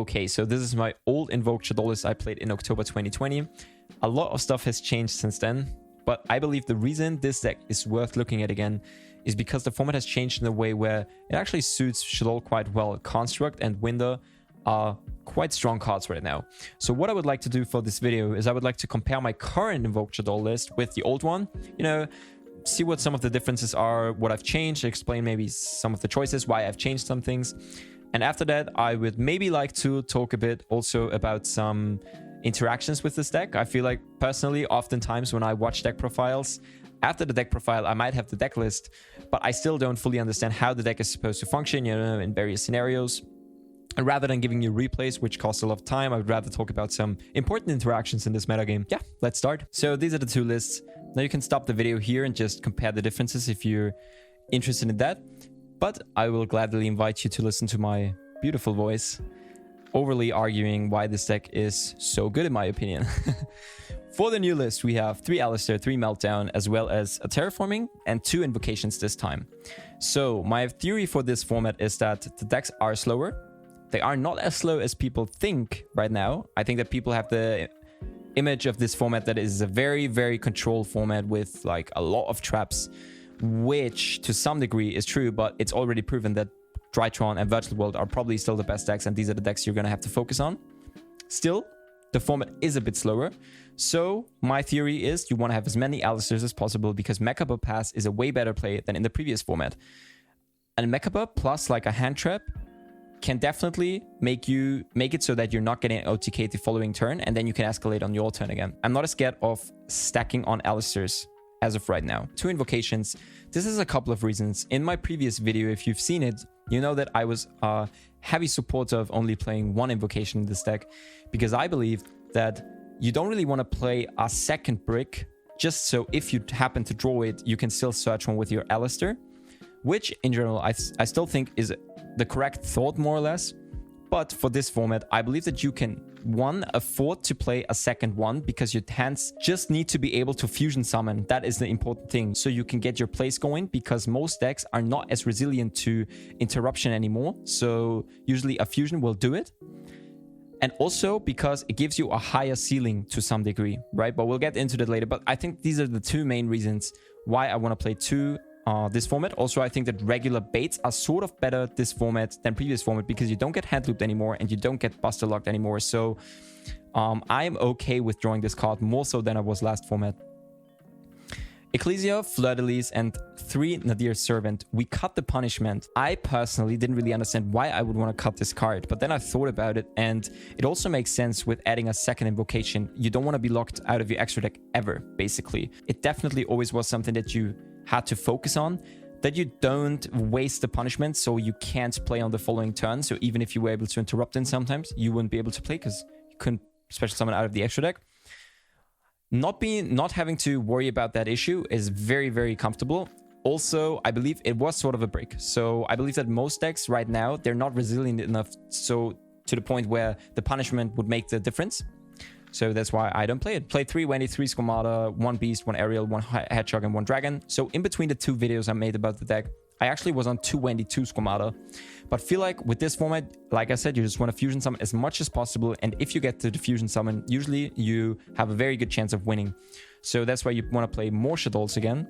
Okay, so this is my old Invoked Shaddoll list I played in October 2020. A lot of stuff has changed since then, but I believe the reason this deck is worth looking at again is because the format has changed in a way where it actually suits Shaddoll quite well. Construct and Winder are quite strong cards right now. So what I would like to do for this video is I would like to compare my current Invoked Shaddoll list with the old one. You know, see what some of the differences are, what I've changed, explain maybe some of the choices, why I've changed some things. And after that, I would maybe like to talk a bit also about some interactions with this deck. I feel like personally, oftentimes when I watch deck profiles, after the deck profile, I might have the deck list, but I still don't fully understand how the deck is supposed to function, you know, in various scenarios. And rather than giving you replays, which cost a lot of time, I would rather talk about some important interactions in this metagame. Yeah, let's start. So these are the two lists. Now you can stop the video here and just compare the differences if you're interested in that. But I will gladly invite you to listen to my beautiful voice, overly arguing why this deck is so good in my opinion. For the new list, we have 3 Alistair, 3 Meltdown, as well as a Terraforming and 2 Invocations this time. So my theory for this format is that the decks are slower. They are not as slow as people think right now. I think that people have the image of this format that is a very, very controlled format with like a lot of traps, which to some degree is true, but it's already proven that Drytron and Virtual World are probably still the best decks, and these are the decks you're going to have to focus on. Still, the format is a bit slower. So my theory is you want to have as many Alistairs as possible because Mechaba Pass is a way better play than in the previous format. And Mechaba plus like a hand trap can definitely make it so that you're not getting an OTK the following turn, and then you can escalate on your turn again. I'm not as scared of stacking on Alistairs as of right now. 2 Invocations. This is a couple of reasons. In my previous video, if you've seen it, you know that I was a heavy supporter of only playing 1 Invocation in this deck, because I believe that you don't really want to play a second brick just so if you happen to draw it, you can still search one with your Alistair, which in general I still think is the correct thought more or less. But for this format, I believe that you can, 1, afford to play a second one because your hands just need to be able to fusion summon. That is the important thing. So you can get your plays going, because most decks are not as resilient to interruption anymore. So usually a fusion will do it. And also because it gives you a higher ceiling to some degree, right? But we'll get into that later. But I think these are the 2 main reasons why I want to play this format. Also, I think that regular baits are sort of better this format than previous format because you don't get hand looped anymore and you don't get buster locked anymore. So I'm okay with drawing this card more so than I was last format. Ecclesia, Fleur-de-Lis, and 3 Nadir's Servant. We cut the punishment. I personally didn't really understand why I would want to cut this card, but then I thought about it, and it also makes sense with adding a second invocation. You don't want to be locked out of your extra deck ever, basically. It definitely always was something that you had to focus on, that you don't waste the punishment so you can't play on the following turn. So even if you were able to interrupt in sometimes, you wouldn't be able to play because you couldn't special summon out of the extra deck. Not having to worry about that issue is very, very comfortable. Also, I believe it was sort of a break. So I believe that most decks right now, they're not resilient enough so to the point where the punishment would make the difference. So that's why I don't play it. Play 3 Wendy, 3 Squamata, 1 Beast, 1 Aerial, 1 Hedgehog, and 1 Dragon. So in between the 2 videos I made about the deck, I actually was on 2 Wendy, 2 Squamata. But feel like with this format, like I said, you just want to fusion summon as much as possible. And if you get to the fusion summon, usually you have a very good chance of winning. So that's why you want to play more Shaddolls again.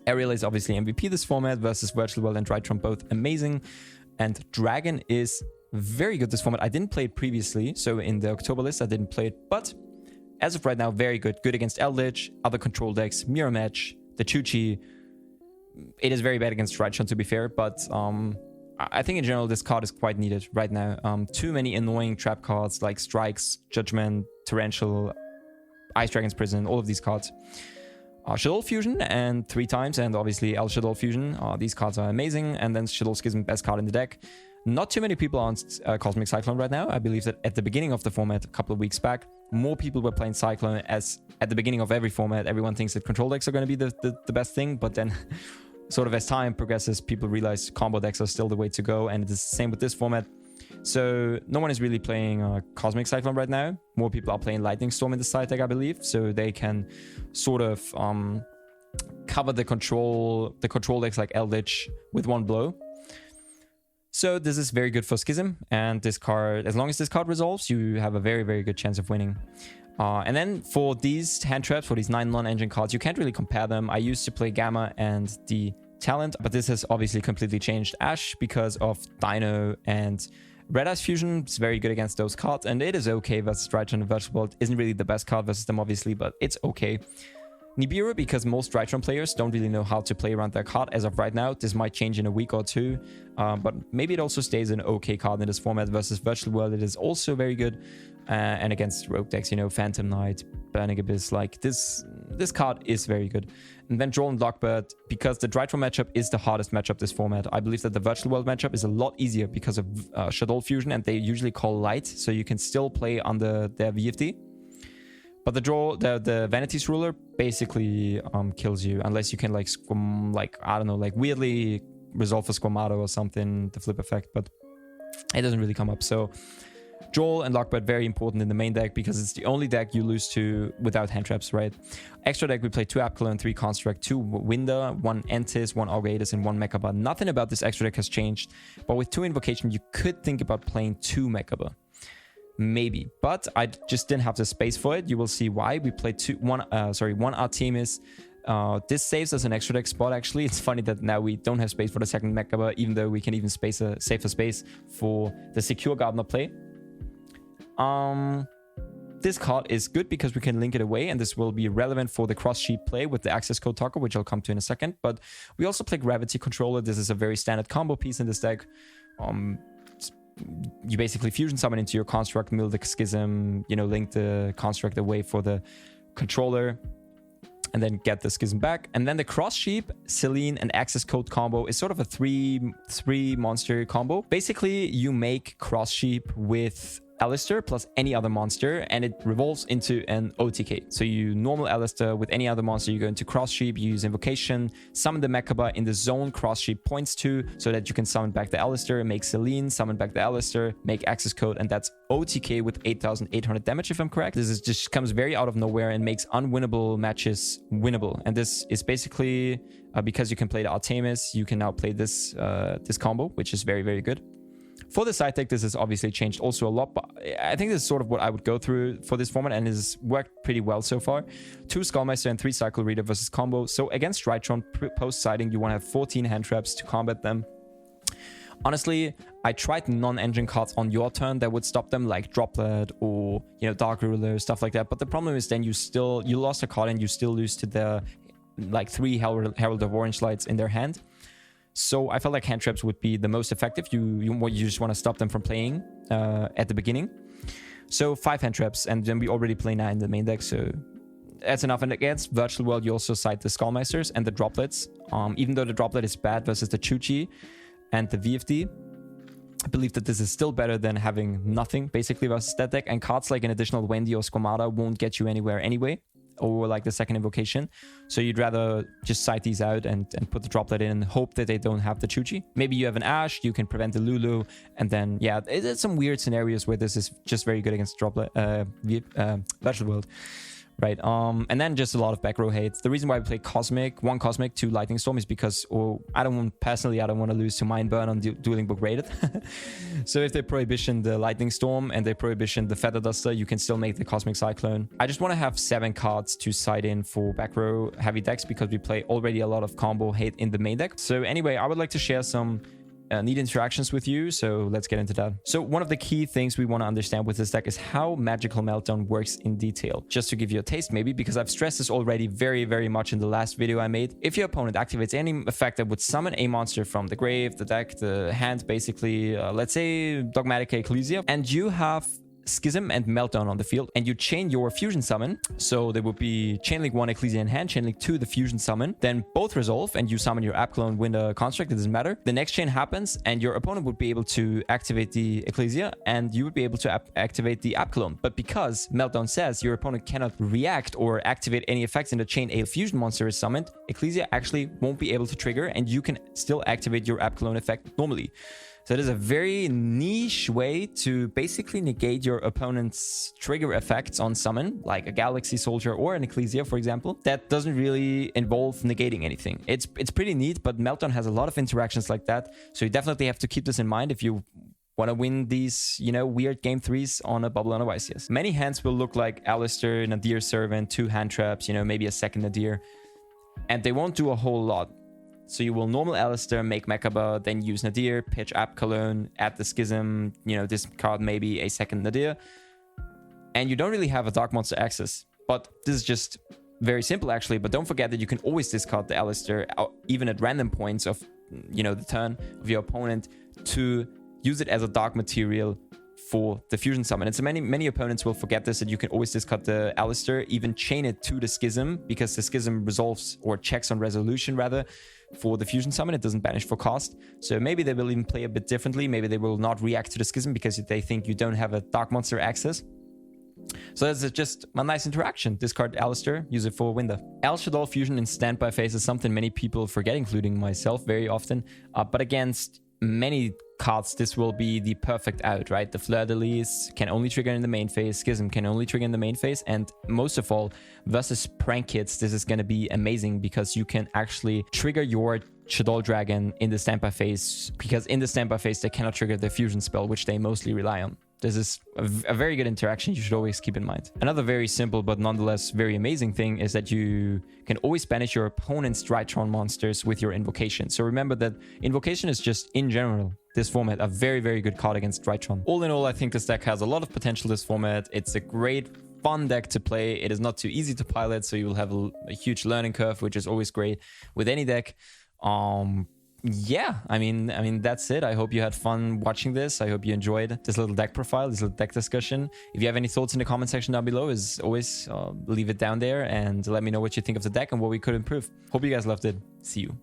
Aerial is obviously MVP this format versus Virtual World and Drytron, both amazing. And Dragon is very good this format. I didn't play it previously, so in the October list I didn't play it, but as of right now, very good. Good against Eldritch, other control decks, Mirror Match, the Chuchi. It is very bad against Drytron, to be fair, but I think in general this card is quite needed right now. Too many annoying trap cards like Strikes, Judgment, Torrential, Ice Dragon's Prison, all of these cards. Shaddoll Fusion and 3 times, and obviously El Shaddoll Fusion. These cards are amazing, and then Shaddoll Schism, best card in the deck. Not too many people on Cosmic Cyclone right now. I believe that at the beginning of the format, a couple of weeks back, more people were playing Cyclone, as at the beginning of every format, everyone thinks that control decks are going to be the best thing, but then sort of as time progresses, people realize combo decks are still the way to go, and it's the same with this format. So no one is really playing Cosmic Cyclone right now. More people are playing Lightning Storm in the side deck, I believe, so they can sort of cover the control decks like Eldritch with one blow. So this is very good for Schism, and this card, as long as this card resolves, you have a very, very good chance of winning. And then for these hand traps, for these 9 non-engine cards, you can't really compare them. I used to play Gamma and the Talent, but this has obviously completely changed Ash because of Dino and Red Eyes Fusion. It's very good against those cards, and it is okay versus Drytron and Virtual World. Isn't really the best card versus them, obviously, but it's okay. Nibiru, because most Drytron players don't really know how to play around their card as of right now. This might change in a week or two, but maybe it also stays an okay card in this format. Versus Virtual World, it is also very good. And against rogue decks, you know, Phantom Knight, Burning Abyss, like this card is very good. And then Droll and Lockbird, because the Drytron matchup is the hardest matchup this format. I believe that the Virtual World matchup is a lot easier because of Shaddoll Fusion, and they usually call light, so you can still play under their VFD. But the Vanity's Ruler basically kills you unless you can like I don't know, like weirdly resolve a Squamato or something, the flip effect, but it doesn't really come up. So Joel and Lockbird very important in the main deck because it's the only deck you lose to without hand traps, right? Extra deck, we play 2 Apcalone, 3 Construct, 2 Winder, 1 Entis, 1 Augatus, and 1 Mechaba. Nothing about this extra deck has changed, but with 2 Invocation, you could think about playing 2 Mechaba. Maybe, but I just didn't have the space for it. You will see why. We played one Artemis. This saves us an extra deck spot, actually. It's funny that now we don't have space for the second Mechaba, even though we can even save a space for the Secure Gardener play. This card is good because we can link it away, and this will be relevant for the cross-sheep play with the access code Talker, which I'll come to in a second. But we also play Gravity Controller. This is a very standard combo piece in this deck. You basically fusion summon into your construct, mill the Schism, you know, link the construct away for the controller, and then get the Schism back. And then the cross sheep, Celine, and access code combo is sort of a three monster combo. Basically, you make cross sheep with Alistair plus any other monster, and it revolves into an OTK. So you normal Alistair with any other monster, you go into cross sheep, you use Invocation, summon the Mechaba in the zone cross sheep points to, so that you can summon back the Alistair, make Celine, summon back the Alistair, make access code, and that's OTK with 8,800 damage, if I'm correct. This just comes very out of nowhere and makes unwinnable matches winnable. And this is basically because you can play the Artemis, you can now play this this combo, which is very, very good. For the side deck, this has obviously changed also a lot, but I think this is sort of what I would go through for this format, and it has worked pretty well so far. 2 Skullmaster and 3 Cycle Reader versus combo. So against Drytron, post-siding, you want to have 14 hand traps to combat them. Honestly, I tried non-engine cards on your turn that would stop them, like Droplet or, you know, Dark Ruler, stuff like that. But the problem is then you lost a card and you still lose to the like 3 Herald of Orange Lights in their hand. So I felt like hand traps would be the most effective. You just want to stop them from playing at the beginning. So 5 hand traps, and then we already play 9 in the main deck, so that's enough. And against Virtual World, you also cite the Skullmeisters and the Droplets. Even though the Droplet is bad versus the Chuchi and the VFD, I believe that this is still better than having nothing, basically, versus that deck. And cards like an additional Wendy or Squamata won't get you anywhere anyway, or like the second Invocation. So you'd rather just side these out and put the Droplet in and hope that they don't have the Chuchi. Maybe you have an Ash, you can prevent the Lulu, and then, yeah, it's some weird scenarios where this is just very good against Droplet, Virtual World. Right, and then just a lot of back row hate. The reason why we play Cosmic, 1 Cosmic, 2 Lightning Storm is because, I don't want to lose to Mind Burn on Dueling Book Rated. So if they prohibition the Lightning Storm and they prohibition the Feather Duster, you can still make the Cosmic Cyclone. I just want to have 7 cards to side in for back row heavy decks because we play already a lot of combo hate in the main deck. So anyway, I would like to share some neat interactions with you, so let's get into that. So one of the key things we want to understand with this deck is how Magical Meltdown works in detail. Just to give you a taste maybe, because I've stressed this already very, very much in the last video I made. If your opponent activates any effect that would summon a monster from the grave, the deck, the hand, basically, let's say Dogmatic Ecclesia, and you have Schism and Meltdown on the field, and you chain your fusion summon, so there would be Chainlink 1 Ecclesia in hand, Chainlink 2 the fusion summon, then both resolve and you summon your Apcalone Winder construct, it doesn't matter. The next chain happens and your opponent would be able to activate the Ecclesia and you would be able to activate the Apcalone. But because Meltdown says your opponent cannot react or activate any effects in the chain a fusion monster is summoned, Ecclesia actually won't be able to trigger and you can still activate your Apcalone effect normally. So it is a very niche way to basically negate your opponent's trigger effects on summon, like a Galaxy Soldier or an Ecclesia, for example. That doesn't really involve negating anything. It's pretty neat, but Meltdown has a lot of interactions like that. So you definitely have to keep this in mind if you want to win these, you know, weird game 3s on a Bubble on a YCS. Many hands will look like Alistair, Nadir Servant, 2 hand traps, you know, maybe a second Nadir. And they won't do a whole lot. So you will normal Alistair, make Mechaba, then use Nadir, pitch App Cologne, add the Schism, you know, discard maybe a second Nadir. And you don't really have a Dark Monster access. But this is just very simple actually. But don't forget that you can always discard the Alistair, even at random points of, you know, the turn of your opponent, to use it as a dark material for the fusion summon. And so many opponents will forget this, that you can always discard the Alistair, even chain it to the Schism, because the Schism resolves or checks on resolution rather for the fusion summon. It doesn't banish for cost. So maybe they will even play a bit differently. Maybe they will not react to the Schism because they think you don't have a Dark Monster access. So that's just a nice interaction. Discard Alistair, use it for Winder. Shaddoll fusion in standby phase is something many people forget, including myself very often. But against many cards, this will be the perfect out, right? The Fleur-de-Lis can only trigger in the main phase, Schism can only trigger in the main phase, and most of all, versus Prank Kids, this is going to be amazing because you can actually trigger your Shaddoll Dragon in the standby phase, because in the standby phase, they cannot trigger the fusion spell, which they mostly rely on. This is a very good interaction you should always keep in mind. Another very simple but nonetheless very amazing thing is that you can always banish your opponent's Drytron monsters with your Invocation. So remember that Invocation is just, in general, this format, a very, very good card against Drytron. All in all, I think this deck has a lot of potential this format. It's a great, fun deck to play. It is not too easy to pilot, so you will have a huge learning curve, which is always great with any deck. Yeah, I mean that's it. I hope you had fun watching this. I hope you enjoyed this little deck profile, this little deck discussion. If you have any thoughts in the comment section down below, as always, leave it down there and let me know what you think of the deck and what we could improve. Hope you guys loved it. See you.